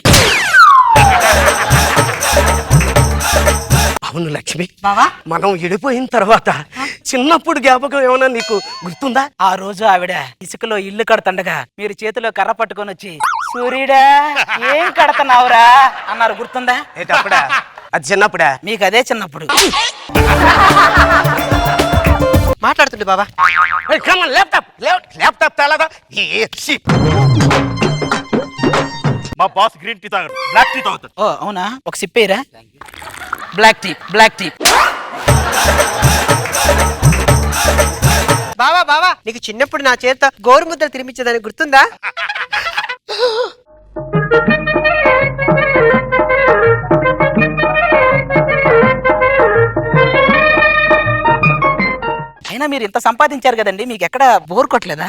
అవును లక్ష్మి, మనం విడిపోయిన తర్వాత చిన్నప్పుడు జ్ఞాపకం ఏమైనా నీకు గుర్తుందా? ఆ రోజు ఆవిడ ఇసుకలో ఇల్లు కడతండగా మీరు చేతిలో కర్ర పట్టుకొని వచ్చి సూర్యుడా ఏం కడతన్నావురా అన్నారు, గుర్తుందా? అప్పుడా? అది చిన్నప్పుడా? మీకు అదే చిన్నప్పుడు. మాట్లాడుతుండే బావా. ల్యాప్టాప్ తేలదా? మా బాస్ గ్రీన్ టీ తాగడు, బ్లాక్ టీ తాగుతాడు. ఓ అవునా, ఒక సిప్పేరా. Black tea. బావా నీకు చిన్నప్పుడు నా చేత గోరు ముద్దలు తినిపించేదని గుర్తుందా? అయినా మీరు ఇంత సంపాదించారు కదండి, మీకు ఎక్కడ బోర్ కొట్టలేదా?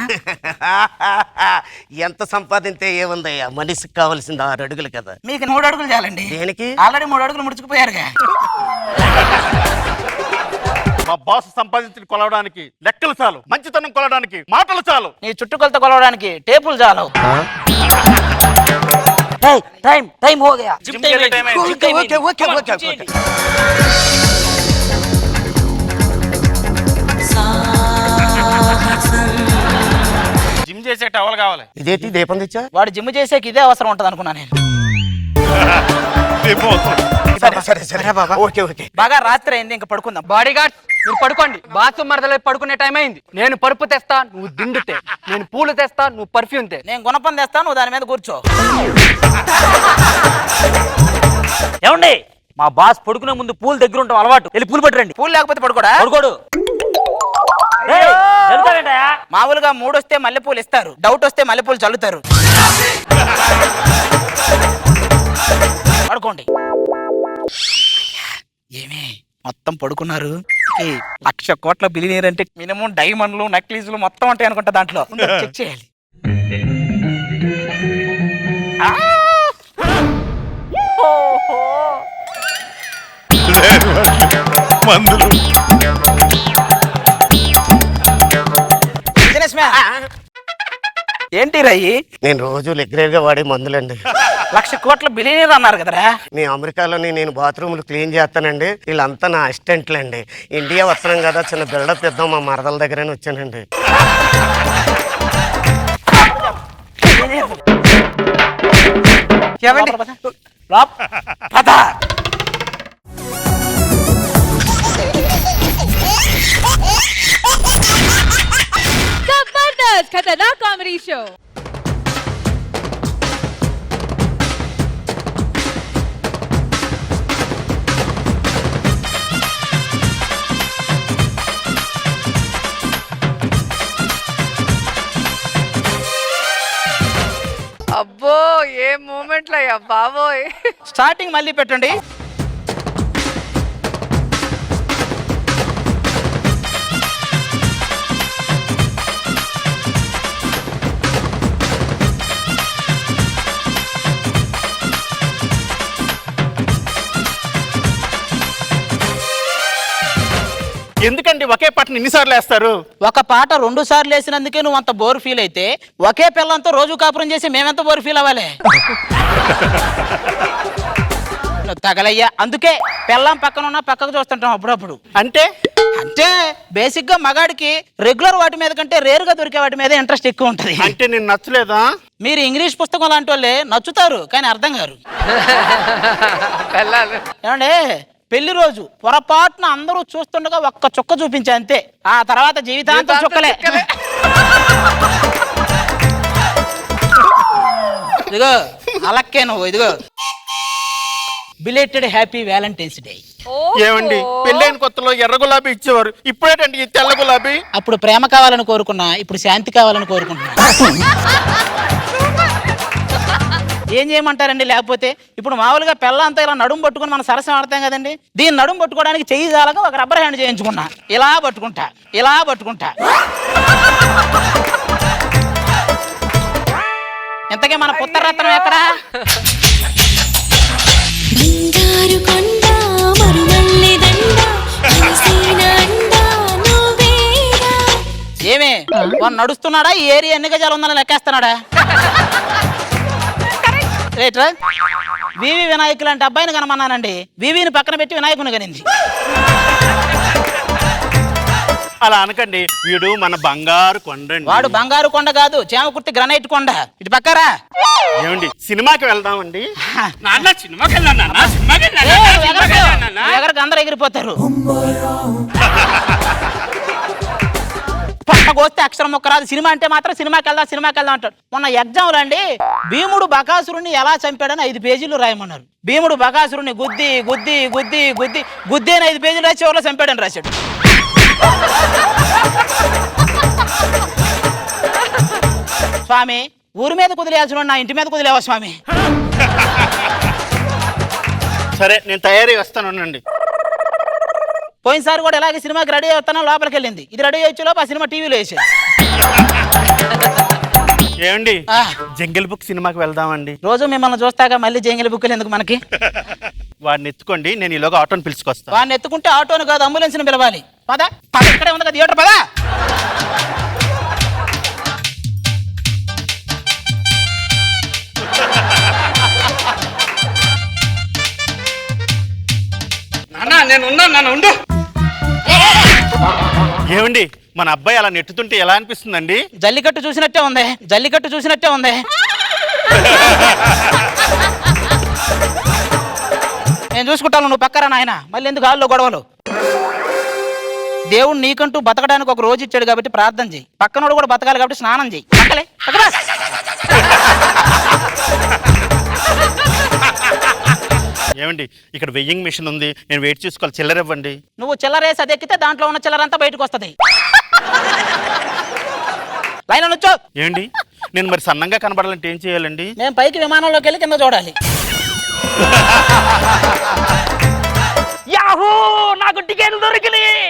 ఎంత సంపాదింతే ఏముందయ్యా, మనిషికి కావాల్సింది 6 అడుగులు కదా. మీకు 3 అడుగులు చాలండి. దేనికి? ఆల్రెడీ 3 అడుగులు ముడుచుకుపోయారుగా. మా బాస్ సంపాదించి కొలవడానికి లెక్కలు చాలు, మంచితనం కొలవడానికి మాటలు చాలు. నీ చుట్టుకొలత కొలవడానికి టేపులు చాలు. టైం హో గయా. జిమ్ కి వెళ్ళే టైం అయింది. ఓకే. జిమ్ చేసే టవల్ కావాలి. ఇదేంటి దీపం తెచ్చా? వాడు జిమ్ చేసేకి ఇదే అవసరం ఉంటది అనుకున్నా నేను. సరే బాబా. ఓకే. బాగా రాత్రి అయింది, ఇంకా పడుకుందాం. బాడీగార్డ్ మీరు పడుకోండి. బాత్రూమ్ మరదలో పడుకునే టైం అయింది. నేను పరుపు తెస్తా, నువ్వు దిండుతే. నేను పూలు తెస్తా, నువ్వు పర్ఫ్యూమ్ తే. నేను గుణపం తెస్తా, నువ్వు దాని మీద కూర్చో. ఏమండి, మా బాస్ పడుకునే ముందు పూలు దగ్గర ఉంటాం అలవాటు. వెళ్ళి పూలు పట్టురండి. పూలు లేకపోతే పడుకోడా? పడుకోడు. మామూలుగా 3 వస్తే మల్లెపూలు ఇస్తారు, డౌట్ వస్తే మల్లెపూలు చల్లుతారు. పడుకోండి. ఏమే మొత్తం పడుకున్నారు. 1,00,000 కోట్ల బిలియనీర్ అంటే మినిమం డైమండ్లు నక్లీజులు మొత్తం ఉంటాయి అనుకుంటా దాంట్లో. చెక్ చేయాలి. మందులు. ఏంటి రయ్యి? నేను రోజు రెగ్యులర్ గా వాడే మందులండి. 1,00,000 కోట్ల బిలియనీర్ అన్నారు కదరా. నేను అమెరికాలోని నేను బాత్రూములు క్లీన్ చేస్తానండి. వీళ్ళంతా నా అసిస్టెంట్లు అండి. ఇండియా వస్తున్నాం కదా, చిన్న బిల్డప్ ఇద్దాం మా మరదల దగ్గరనే వచ్చానండి. जबरदस्त खतरनाक कॉमेडी शो. అబ్బో ఏ మూమెంట్లు అయ్యా బాబోయ్. స్టార్టింగ్ మళ్ళీ పెట్టండి. ఎందుకండి ఒకే పాటను ఎన్నిసార్లు వేస్తారు? ఒక పాట 2 సార్లు వేసినందుకే నువ్వు అంత బోర్ ఫీల్ అయితే, ఒకే పిల్లంతో రోజు కాపురం చేసి మేమెంత బోర్ ఫీల్ అవ్వాలి? నువ్వు తగలయ్యా. అందుకే పిల్లం పక్కన ఉన్న పక్కకు చూస్తుంటాం అప్పుడప్పుడు. అంటే బేసిక్ గా మగాడికి రెగ్యులర్ వాటి మీద కంటే రేరుగా దొరికే వాటి మీద ఇంట్రెస్ట్ ఎక్కువ ఉంటది. అంటే నేను నచ్చలేదా? మీరు ఇంగ్లీష్ పుస్తకం లాంటి వాళ్ళే, నచ్చుతారు కానీ అర్థం కారు. ఏమండి, పెళ్లి రోజు పొరపాటున అందరూ చూస్తుండగా ఒక్క చుక్క చూపించా అంతే, ఆ తర్వాత జీవితాంతం చుక్కలే. ఇదిగో అలక్కే నువ్వు, ఇదిగో బిలేటెడ్ హ్యాపీ వ్యాలంటైన్స్ డే. ఏమండి పెళ్ళైన కొత్తలో ఎర్ర గులాబీ ఇచ్చేవారు, ఇప్పుడేటండి ఈ తెల్ల గులాబీ? అప్పుడు ప్రేమ కావాలని కోరుకున్నా, ఇప్పుడు శాంతి కావాలని కోరుకుంటున్నా. ఏం చేయమంటారండి? లేకపోతే ఇప్పుడు మామూలుగా పెళ్ళంతా ఇలా నడుము పట్టుకుని మనం సరసం ఆడతాం కదండి, దీన్ని నడుము పట్టుకోవడానికి చెయ్యి జాలగా ఒక రబ్బర్ హ్యాండ్ చేయించుకున్నా. ఇలా పట్టుకుంటా, ఇలా పట్టుకుంటా. ఇంతకీ మన పుత్రరత్నం ఎక్కడా? బంగారు కొండ మరుమల్లె దండ మనసైన అండ నువ్వేరా. ఏమే వాడు నడుస్తున్నాడా? ఈ ఏరియా ఎన్ని గజాలు ఉందని లెక్కేస్తున్నాడా? రైట్రా. వివి వినాయకులు అంటే అబ్బాయిని కనమన్నానండి, వివిని పక్కన పెట్టి వినాయకుని కనింది. అలా అనకండి, వీడు మన బంగారు కొండండి. వాడు బంగారు కొండ కాదు, చేమకుర్తి గ్రనైట్ కొండ. ఇటు పక్కరా. ఏమండి సినిమాకి వెళ్దామండి? ఎగరకు అందరూ ఎగిరిపోతారు. పక్కకొస్తే అక్షరం మొక్క రాదు. సినిమా అంటే మాత్రం సినిమాకి వెళ్దాం అంటాడు. మొన్న ఎగ్జామ్లు అండి భీముడు బకాసురుణ్ణి ఎలా చంపాడని 5 పేజీలు రాయమన్నారు. భీముడు బకాసురుణ్ణి గుద్ది గుద్ది గుద్ది గుద్ది గుద్ది అని 5 పేజీలు రాసి చివరిలో చంపాడని రాశాడు. స్వామి ఊరి మీద కుదిలేయాల్సిన నా ఇంటి మీద కుదిలేవా స్వామి? సరే నేను తయారీ వస్తానండి. పోయినసారి కూడా ఇలాగే సినిమాకి రెడీ అవుతాను, లోపలికి వెళ్ళింది. ఇది రెడీ అయ్యే లోపు ఆ సినిమా టీవీలో వేసాడు. ఏమండి జంగిల్ బుక్ సినిమాకి వెళ్దామండి? రోజు మిమ్మల్ని చూస్తాక మళ్ళీ జంగిల్ బుక్లు ఎందుకు మనకి? వాడిని ఎత్తుకోండి, నేను ఈలోగా ఆటోని పిలుచుకొస్తా. వాడిని ఎత్తుకుంటే ఆటోను కాదు అంబులెన్స్ని పిలవాలి. పదా ఇక్కడే ఉంది కదా థియేటర్, పదా. ఏమండి మన అబ్బాయి అలా నెట్టుతుంటే ఎలా అనిపిస్తుందండి? జల్లికట్టు చూసినట్టే ఉంది. నేను చూసుకుంటాను, నువ్వు పక్కరా నాయన. మళ్ళీ ఎందుకు హాల్లో గొడవలు? దేవుడు నీకంటూ బతకడానికి ఒక రోజు ఇచ్చాడు కాబట్టి ప్రార్థన చేయి. పక్కనోడు కూడా బతకాలి కాబట్టి స్నానం చేయి. ఏమండి ఇక్కడ వెయ్యింగ్ మిషన్ ఉంది, నేను వెయిట్ చేసుకోవాలి, చిల్లర ఇవ్వండి. నువ్వు చిల్లరేసి అది ఎక్కితే దాంట్లో ఉన్న చిల్లరంతా బయటకు వస్తుంది. లైన్ నుంచో. ఏమండి నేను మరి సన్నంగా కనబడాలంటే ఏం చేయాలండి? మేము పైకి విమానంలోకి వెళ్ళి కింద చూడాలి. యాహూ, నాకు టికెట్లు దొరికినాయి.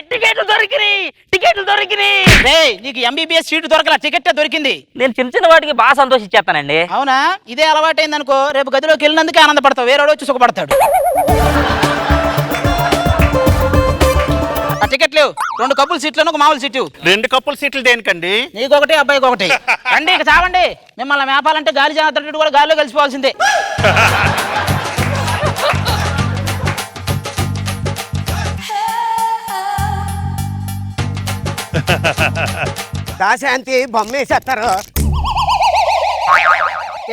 నీకు ఎంబీబీఎస్ సీటు దొరకలా, టికెట్ దొరికింది. నేను చిన్న వాటికి బాగా సంతోషించేస్తానండి. అవునా? ఇదే అలవాటైంది అనుకో, రేపు గదిలోకి వెళ్ళినందుకే ఆనందపడతావు, వేరే వచ్చి సుఖపడతాడు. ఆ టికెట్ లేవు. 2 కప్పుల సీట్లను ఒక మామూలు సీటు. 2 కప్పుల సీట్లు దేనికండి? నీకొకటి అబ్బాయికి ఒకటి. రండి ఇక చావండి. మిమ్మల్ని మేపాలంటే గాలి జాగ్రత్త కూడా గాలిలో కలిసిపోవాల్సిందే. దాశాంతి బొమ్మేసేస్తారు.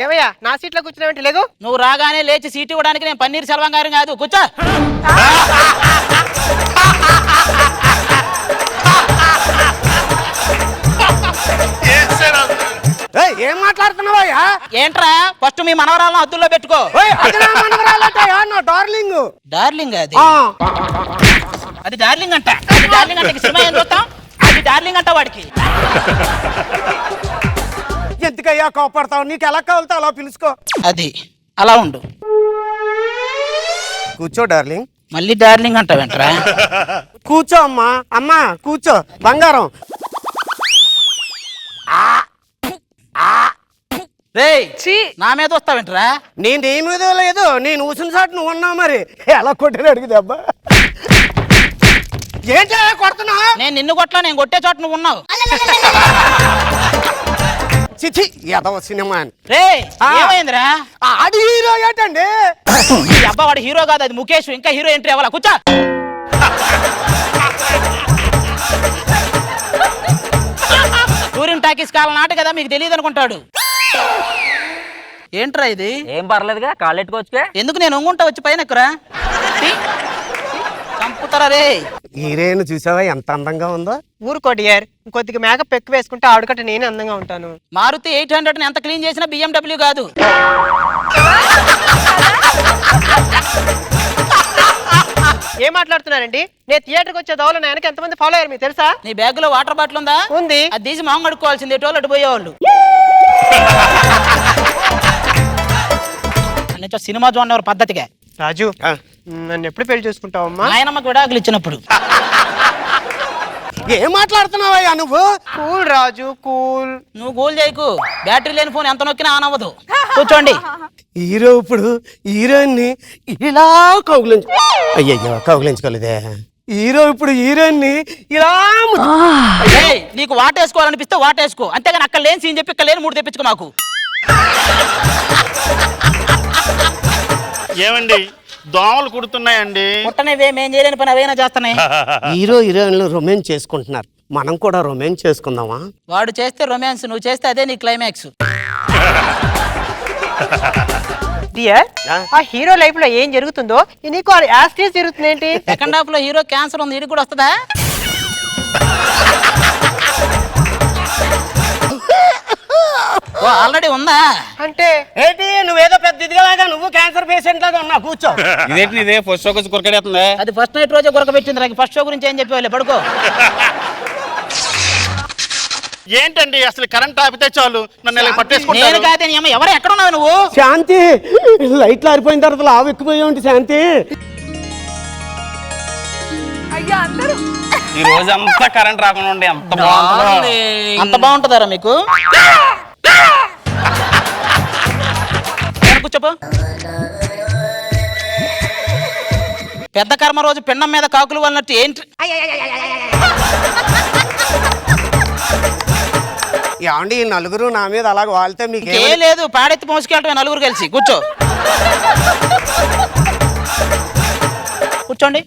ఏమయ్యా నా సీట్లో కూర్చున్నావంటే లేగు? నువ్వు రాగానే లేచి సీట్ ఇవ్వడానికి నేను పన్నీర్ సెల్వం గారు కాదు, కూర్చో. ఏం మాట్లాడుతున్నావయ్యా? ఏంట్రా ఫస్ట్ మీ మనవరాలను హద్దుల్లో పెట్టుకో. డార్లింగ్. డార్లింగ్ అది డార్లింగ్ అంట. సినిమా ఏం చూస్తాం? అది డార్లింగ్ అంట వాడికి. ఎందుకయ్యా కోపడతావు? నీకు ఎలా కావాలితే అలా పిలుచుకో. అది అలా ఉండు. కూర్చో డార్లింగ్. మళ్ళీ డార్లింగ్ అంటావేంట్రా? కూర్చో అమ్మా. అమ్మా కూర్చో బంగారం. నా మీద వస్తావేంట్రా? నేను నీ మీద లేదు, నేను ఊసిన చాటు నువ్వు ఉన్నావు. మరి ఎలా కొట్టాను అడిగితే అబ్బా. ఏంటి కొడుతున్నా? నేను నిన్ను కొట్టలా, నేను కొట్టే చోట నువ్వు ఉన్నావు. చిచి ఎదవ సినిమా అని. ఏమైందిరా? ఆడి హీరో ఏంటండి? అబ్బా వాడు హీరో కాదు, అది ముఖేష్. ఇంకా హీరో ఎంట్రీ అవ్వాలా? కూర్చో. టూరింగ్ టాకీస్ కాలం నాట కదా, మీకు తెలియదు అనుకుంటాడు. ఏంట్రా ఇది? ఏం పర్లేదుగా, కాళ్ళు ఎట్టుకోవచ్చుగా. ఎందుకు? నేను ఒంగుంటా, వచ్చి పైన ఎక్కురా. చంపుతారా రే. హీరోయిన్ చూసావా ఎంత అందంగా ఉందో? ఊరుకోటి యార్, కొద్దిగా మేకప్ ఎక్కువ వేసుకుంటే ఆవిడకంటే నేనే అందంగా ఉంటాను. మారుతి 800 ఎంత క్లీన్ చేసినా BMW కాదు. ఏం మాట్లాడుతున్నారండి? నేను థియేటర్కి వచ్చే దోవలో నా వెనక ఎంతమంది ఫాలో అయ్యారు మీకు తెలుసా? నీ బ్యాగ్ లో వాటర్ బాటిల్ ఉందా? ఉంది. అది తీసి మొహం కడుక్కోవాల్సింది, ఎటోళ్ళు అటు పోయేవాళ్ళు. సినిమా చూడనివారు పద్ధతిగా. రాజు, నన్ను ఎప్పుడు పెళ్లి చేసుకుంటావమ్మా? ఆయనమ్మకు విడాకులు ఇచ్చినప్పుడు. ఏం మాట్లాడుతున్నావయ్యా నువ్వు? కూల్ రాజు, కూల్. నువ్వు గోల్ చేయకు, బ్యాటరీ లేని ఫోన్ ఎంత నొక్కినా ఆన్ అవ్వదు. కూర్చోండి. హీరో ఇప్పుడు హీరోయిన్ ని ఇలా అయ్యయ్యో కౌగిలించుకోలేదే. హీరో ఇప్పుడు హీరోయిన్ ని ఇలా ఏయ్, నీకు వాటేసుకోవాలనిపిస్తే వాటేసుకో, అంతేగాని అక్కడ లేని సీన్ చెప్పి ఇక్కడ లేని మూడు తెప్పించుకో మాకు. ఏమండి దోమలు కుడుతున్నాయండి. పుట్టనేవే మేం చేయలేని పని అవైనా చేస్తున్నాయి. హీరో హీరోయిన్లు రొమాన్స్ చేసుకుంటున్నారు, మనం కూడా రొమాన్స్ చేసుకుందామా? వాడు చేస్తే రొమాన్స్, నువ్వు చేస్తే అదే నీ క్లైమాక్స్. డియర్, ఆ హీరో లైఫ్ లో ఏం జరుగుతుందో నీకు యాస్టీస్ జరుగుతుంది ఏంటి? సెకండ్ హాఫ్ లో హీరో క్యాన్సర్ ఉంది, ఇది కూడా వస్తుందా? ఆల్రెడీ ఉందా అంటే ఏంటి నువ్వేదో పెద్ద ఇదిగా నువ్వు క్యాన్సర్ పేషెంట్ లాగా ఉన్నా, కూర్చో. ఇదేంటి ఇదే ఫస్ట్ షోకి కొరకడేస్తుందా? అది ఫస్ట్ నైట్ రోజే కొరకబెట్టింది. ఫస్ట్ షో గురించి ఏం చెప్పేవాళ్ళే, పడుకో. ఏంటండి అసలు కరెంట్ ఆపితే చాలు నన్ను ఇలా నేను పట్టేసుకుంటారు. కాదే నీ అమ్మ, ఎవరు ఎక్కడ ఉన్నావు నువ్వు? శాంతి, లైట్లు ఆరిపోయిన తర్వాత లావు ఎక్కువయ్యా ఉంటే శాంతి. అయ్యా అందరూ ఈ రోజు అంతా కరెంట్ రాకుండా ఉండే అంత బాగుంటుందో. అంత బాగుంటుందారా మీకు? కూర్చోపో. పెద్ద కర్మ రోజు పిండం మీద కాకులు వాళ్ళనట్టు ఏంటి? ఏమండి ఈ నలుగురు నా మీద అలాగ వాళ్తే మీకు ఏం లేదు, పాడెత్తి మోసుకెళ్ళటమే నలుగురు కలిసి. కూర్చో, కూర్చోండి.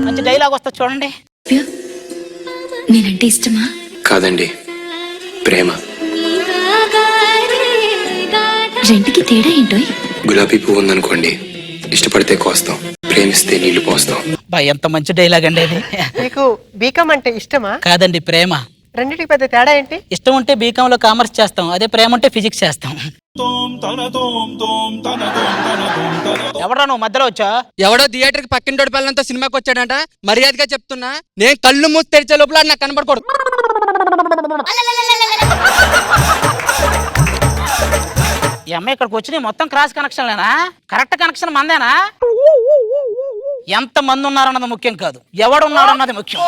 మంచి డైలాగ్ వస్తా చూడండి. నేనంటే ఇష్టమా? కాదండి, ప్రేమ. రెండుకి తేడా ఏంటో? గులాబీ పువ్వు ఉందనుకోండి, ఇష్టపడితే కోస్తాం, ప్రేమిస్తే నీళ్లు పోస్తాం. ఎంత మంచి డైలాగ్ అండి ఇది. మీకు బీకామ్ అంటే ఇష్టమా? కాదండి, ప్రేమ. రెండింటికి పెద్ద తేడా ఏంటి? ఇష్టం ఉంటే బీకామ్ లో కామర్స్ చేస్తాం, అదే ప్రేమ ఉంటే ఫిజిక్స్ చేస్తాం. ఎవడా నువ్వు మధ్యలో వచ్చా? ఎవడో థియేటర్ కి పక్కింటోడి పిల్లలంతా సినిమాకి వచ్చాడంట, మర్యాదగా చెప్తున్నా. నేను కళ్ళు మూసి తెరిచే లోపల నాకు కనబడకూడదు. ఈ అమ్మాయి ఇక్కడికి వచ్చి మొత్తం క్రాస్ కనెక్షన్లేనా? కరెక్ట్ కనెక్షన్ మందేనా? ఎంత మంది ఉన్నారన్నది ముఖ్యం కాదు, ఎవడున్నారన్నది ముఖ్యం.